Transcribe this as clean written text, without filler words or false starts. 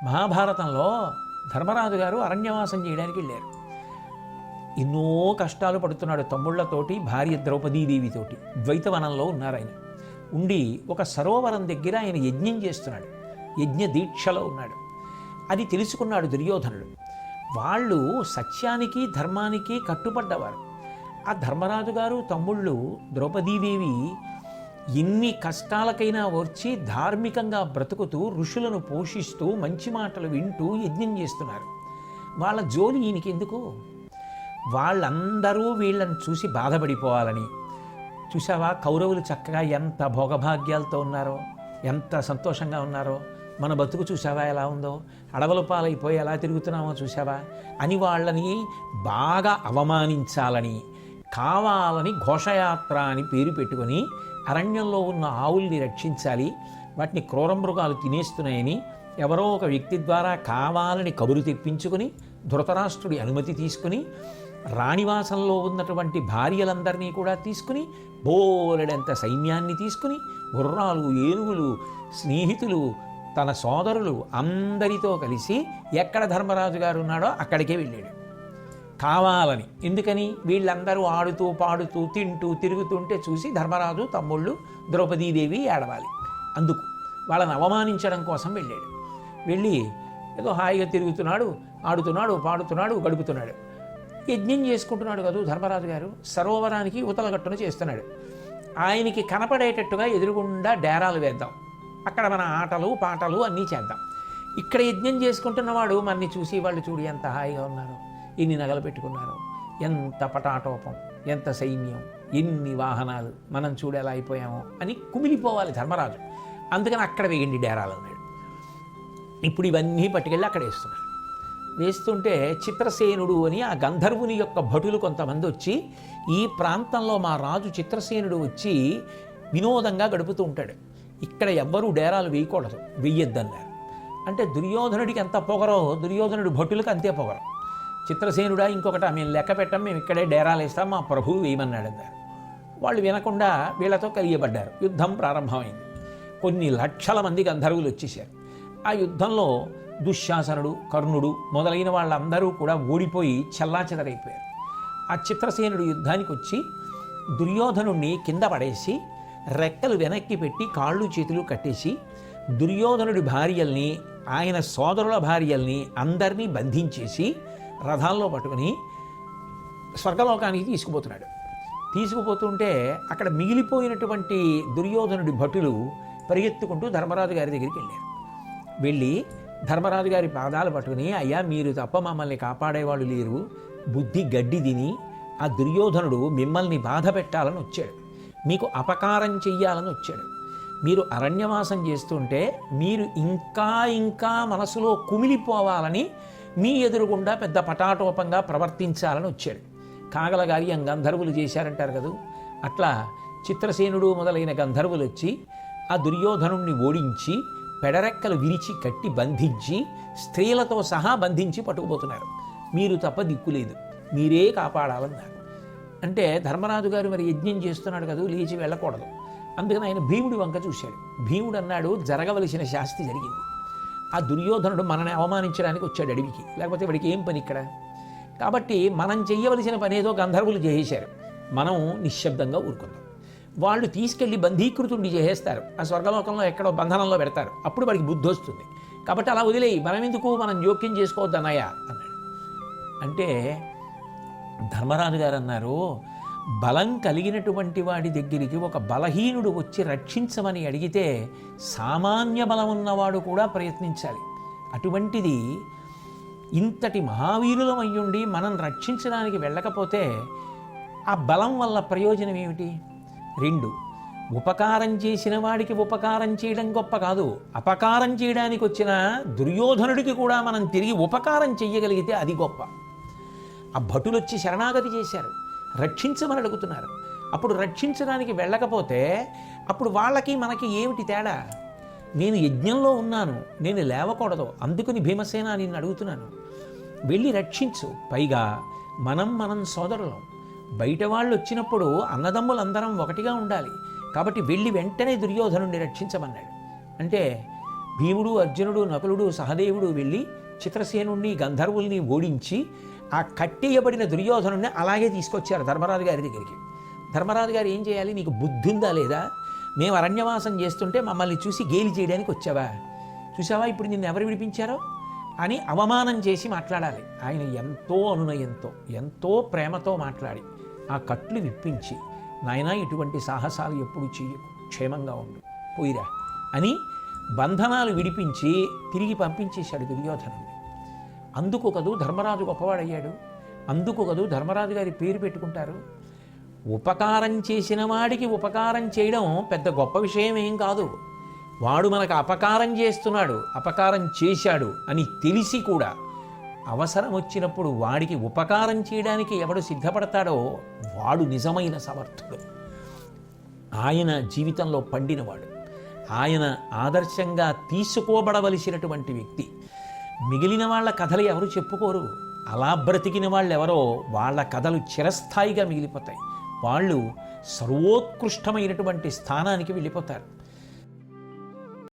మహాభారతంలో ధర్మరాజు గారు అరణ్యవాసం చేయడానికి వెళ్ళారు. ఎన్నో కష్టాలు పడుతున్నాడు తమ్ముళ్లతోటి, భార్య ద్రౌపదీదేవితోటి. ద్వైతవనంలో ఉన్నారు ఆయన. ఉండి ఒక సరోవరం దగ్గర ఆయన యజ్ఞం చేస్తున్నాడు, యజ్ఞ దీక్షలో ఉన్నాడు. అది తెలుసుకున్నాడు దుర్యోధనుడు. వాళ్ళు సత్యానికి ధర్మానికి కట్టుబడ్డవారు. ఆ ధర్మరాజు గారు తమ్ముళ్ళు ద్రౌపదీదేవి ఎన్ని కష్టాలకైనా వచ్చి ధార్మికంగా బ్రతుకుతూ ఋషులను పోషిస్తూ మంచి మాటలు వింటూ యజ్ఞం చేస్తున్నారు. వాళ్ళ జోలి ఈయనకి ఎందుకు? వాళ్ళందరూ వీళ్ళని చూసి బాధపడిపోవాలని. చూసావా కౌరవులు చక్కగా ఎంత భోగభాగ్యాలతో ఉన్నారో, ఎంత సంతోషంగా ఉన్నారో, మన బతుకు చూసావా ఎలా ఉందో, అడవుల పాలైపోయి ఎలా తిరుగుతున్నామో చూసావా అని వాళ్ళని బాగా అవమానించాలని, కావాలని ఘోషయాత్ర అని పేరు పెట్టుకొని అరణ్యంలో ఉన్న ఆవుల్ని రక్షించాలి, వాటిని క్రూరమృగాలు తినేస్తున్నాయని ఎవరో ఒక వ్యక్తి ద్వారా కావాలని కబురు తెప్పించుకొని ధృతరాష్ట్రుడి అనుమతి తీసుకుని రాణివాసంలో ఉన్నటువంటి భార్యలందరినీ కూడా తీసుకుని బోలెడంత సైన్యాన్ని తీసుకుని గుర్రాలు, ఏనుగులు, స్నేహితులు, తన సోదరులు అందరితో కలిసి ఎక్కడ ధర్మరాజు గారు ఉన్నాడో అక్కడికే వెళ్ళాడు కావాలని. ఎందుకని? వీళ్ళందరూ ఆడుతూ పాడుతూ తింటూ తిరుగుతుంటే చూసి ధర్మరాజు తమ్ముళ్ళు ద్రౌపదీదేవి ఏడవాలి. అందుకు వాళ్ళని అవమానించడం కోసం వెళ్ళాడు. వెళ్ళి ఏదో హాయిగా తిరుగుతున్నాడు, ఆడుతున్నాడు, పాడుతున్నాడు, గడుపుతున్నాడు. యజ్ఞం చేసుకుంటున్నాడు కదా ధర్మరాజు గారు. సరోవరానికి ఉతలగట్టున చేస్తున్నాడు. ఆయనకి కనపడేటట్టుగా ఎదురుగుండా డేరాలు వేద్దాం, అక్కడ మన ఆటలు పాటలు అన్నీ చేద్దాం. ఇక్కడ యజ్ఞం చేసుకుంటున్నవాడు మనని చూసి వాళ్ళు చూడు ఎంత హాయిగా ఉన్నారు, ఎన్ని నగలు పెట్టుకున్నారు, ఎంత పటాటోపం, ఎంత సైన్యం, ఎన్ని వాహనాలు, మనం చూడు ఎలా అయిపోయామో అని కుమిలిపోవాలి ధర్మరాజు. అందుకని అక్కడ వేయండి డేరాలు అన్నాడు. ఇప్పుడు ఇవన్నీ పట్టుకెళ్ళి అక్కడ వేస్తున్నాడు. వేస్తుంటే చిత్రసేనుడు అని ఆ గంధర్వుని యొక్క భటులు కొంతమంది వచ్చి, ఈ ప్రాంతంలో మా రాజు చిత్రసేనుడు వచ్చి వినోదంగా గడుపుతూ ఉంటాడు, ఇక్కడ ఎవ్వరూ డేరాలు వేయకూడదు, వెయ్యొద్దన్నారు. అంటే దుర్యోధనుడికి ఎంత పొగరో దుర్యోధనుడు భటులకు అంతే పొగరం. చిత్రసేనుడా ఇంకొకట మేము లెక్క పెట్టాం, మేము ఇక్కడే డేరాలు వేస్తాం, మా ప్రభువు వేయమన్నాడు అన్నారు. వాళ్ళు వినకుండా వీళ్ళతో కలియబడ్డారు. యుద్ధం ప్రారంభమైంది. కొన్ని లక్షల మంది గంధర్వులు వచ్చేసారు. ఆ యుద్ధంలో దుశ్శాసనుడు, కర్ణుడు మొదలైన వాళ్ళందరూ కూడా ఓడిపోయి చెల్లాచెదరైపోయారు. ఆ చిత్రసేనుడు యుద్ధానికి వచ్చి దుర్యోధనుణ్ణి కింద పడేసి రెక్కలు వెనక్కి పెట్టి కాళ్ళు చేతులు కట్టేసి దుర్యోధనుడి భార్యల్ని, ఆయన సోదరుల భార్యల్ని అందరినీ బంధించేసి రథాల్లో పట్టుకుని స్వర్గలోకానికి తీసుకుపోతున్నాడు. తీసుకుపోతుంటే అక్కడ మిగిలిపోయినటువంటి దుర్యోధనుడి భటులు పరిగెత్తుకుంటూ ధర్మరాజు గారి దగ్గరికి వెళ్ళారు. వెళ్ళి ధర్మరాజు గారి పాదాలు పట్టుకుని, అయ్యా మీరు తప్ప మమ్మల్ని కాపాడేవాళ్ళు లేరు, బుద్ధి గడ్డి తిని ఆ దుర్యోధనుడు మిమ్మల్ని బాధ పెట్టాలని వచ్చాడు, మీకు అపకారం చెయ్యాలని వచ్చాడు. మీరు అరణ్యవాసం చేస్తుంటే మీరు ఇంకా ఇంకా మనసులో కుమిలిపోవాలని మీ ఎదురుగుండా పెద్ద పటాటోపంగా ప్రవర్తించాలని వచ్చాడు. కాగలగార్యం గంధర్వులు చేశారంటారు కదా, అట్లా చిత్రసేనుడు మొదలైన గంధర్వులు వచ్చి ఆ దుర్యోధనుణ్ణి ఓడించి పెడరెక్కలు విరిచి కట్టి బంధించి స్త్రీలతో సహా బంధించి పట్టుకుపోతున్నారు. మీరు తప్ప దిక్కులేదు, మీరే కాపాడాలన్నారు. అంటే ధర్మరాజు గారు మరి యజ్ఞం చేస్తున్నాడు కదా, లేచి వెళ్ళకూడదు. అందుకని ఆయన భీముడి వంక చూశాడు. భీముడు అన్నాడు, జరగవలసిన శాస్తి జరిగింది. ఆ దుర్యోధనుడు మనని అవమానించడానికి వచ్చాడు అడవికి, లేకపోతే వాడికి ఏం పని ఇక్కడ? కాబట్టి మనం చెయ్యవలసిన పని ఏదో గంధర్వులు చేసేశారు, మనం నిశ్శబ్దంగా ఊరుకుందాం. వాళ్ళు తీసుకెళ్ళి బంధీకృతుడిని చేసేస్తారు, ఆ స్వర్గలోకంలో ఎక్కడో బంధనంలో పెడతారు, అప్పుడు వాడికి బుద్ధి వస్తుంది. కాబట్టి అలా వదిలేయి, మనం ఎందుకు, మనం జోక్యం చేసుకోవద్దు అన్నయ్య అన్నాడు. అంటే ధర్మరాజు గారు అన్నారు, బలం కలిగినటువంటి వాడి దగ్గరికి ఒక బలహీనుడు వచ్చి రక్షించమని అడిగితే సామాన్య బలం ఉన్నవాడు కూడా ప్రయత్నించాలి. అటువంటిది ఇంతటి మహావీరులం అయ్యుండి మనం రక్షించడానికి వెళ్ళకపోతే ఆ బలం వల్ల ప్రయోజనం ఏమిటి? 2, ఉపకారం చేసిన వాడికి ఉపకారం చేయడం గొప్ప కాదు, అపకారం చేయడానికి వచ్చిన దుర్యోధనుడికి కూడా మనం తిరిగి ఉపకారం చెయ్యగలిగితే అది గొప్ప. ఆ భటులు వచ్చి శరణాగతి చేశారు, రక్షించమని అడుగుతున్నారు. అప్పుడు రక్షించడానికి వెళ్ళకపోతే అప్పుడు వాళ్ళకి మనకి ఏమిటి తేడా? నేను యజ్ఞంలో ఉన్నాను, నేను లేవకూడదు, అందుకని భీమసేన నిన్ను అడుగుతున్నాను, వెళ్ళి రక్షించు. పైగా మనం సోదరులం, బయట వాళ్ళు వచ్చినప్పుడు అన్నదమ్ములందరం ఒకటిగా ఉండాలి. కాబట్టి వెళ్ళి వెంటనే దుర్యోధనుడిని రక్షించమన్నాడు. అంటే భీముడు, అర్జునుడు, నకులుడు, సహదేవుడు వెళ్ళి చిత్రసేనుణ్ణి, గంధర్వుల్ని ఓడించి ఆ కట్టేయబడిన దుర్యోధనుణ్ణి అలాగే తీసుకొచ్చారు ధర్మరాజు గారి దగ్గరికి. ధర్మరాజు గారు ఏం చేయాలి? నీకు బుద్ధి ఉందా లేదా? మేము అరణ్యవాసం చేస్తుంటే మమ్మల్ని చూసి గేలి చేయడానికి వచ్చావా? చూసావా ఇప్పుడు నిన్ను ఎవరు విడిపించారో అని అవమానం చేసి మాట్లాడాలి. ఆయన ఎంతో అనునయంతో, ఎంతో ప్రేమతో మాట్లాడి ఆ కట్లు విప్పించి, నాయనా ఇటువంటి సాహసాలు ఎప్పుడు చెయ్యకు, క్షేమంగా ఉండు, పోయిరా అని బంధనాలు విడిపించి తిరిగి పంపించేశాడు దుర్యోధనుడిని. అందుకు కదూ ధర్మరాజు గొప్పవాడయ్యాడు. అందుకు కదూ ధర్మరాజు గారి పేరు పెట్టుకుంటారు. ఉపకారం చేసిన వాడికి ఉపకారం చేయడం పెద్ద గొప్ప విషయం ఏం కాదు. వాడు మనకు అపకారం చేస్తున్నాడు, అపకారం చేశాడు అని తెలిసి కూడా అవసరం వచ్చినప్పుడు వాడికి ఉపకారం చేయడానికి ఎవడు సిద్ధపడతాడో వాడు నిజమైన సమర్థుడు. ఆయన జీవితంలో పండినవాడు, ఆయన ఆదర్శంగా తీసుకోబడవలసినటువంటి వ్యక్తి. మిగిలిన వాళ్ళ కథలు ఎవరు చెప్పుకోరు. అలా బ్రతికిన వాళ్ళు ఎవరో వాళ్ళ కథలు చిరస్థాయిగా మిగిలిపోతాయి. వాళ్ళు సర్వోత్కృష్టమైనటువంటి స్థానానికి వెళ్ళిపోతారు.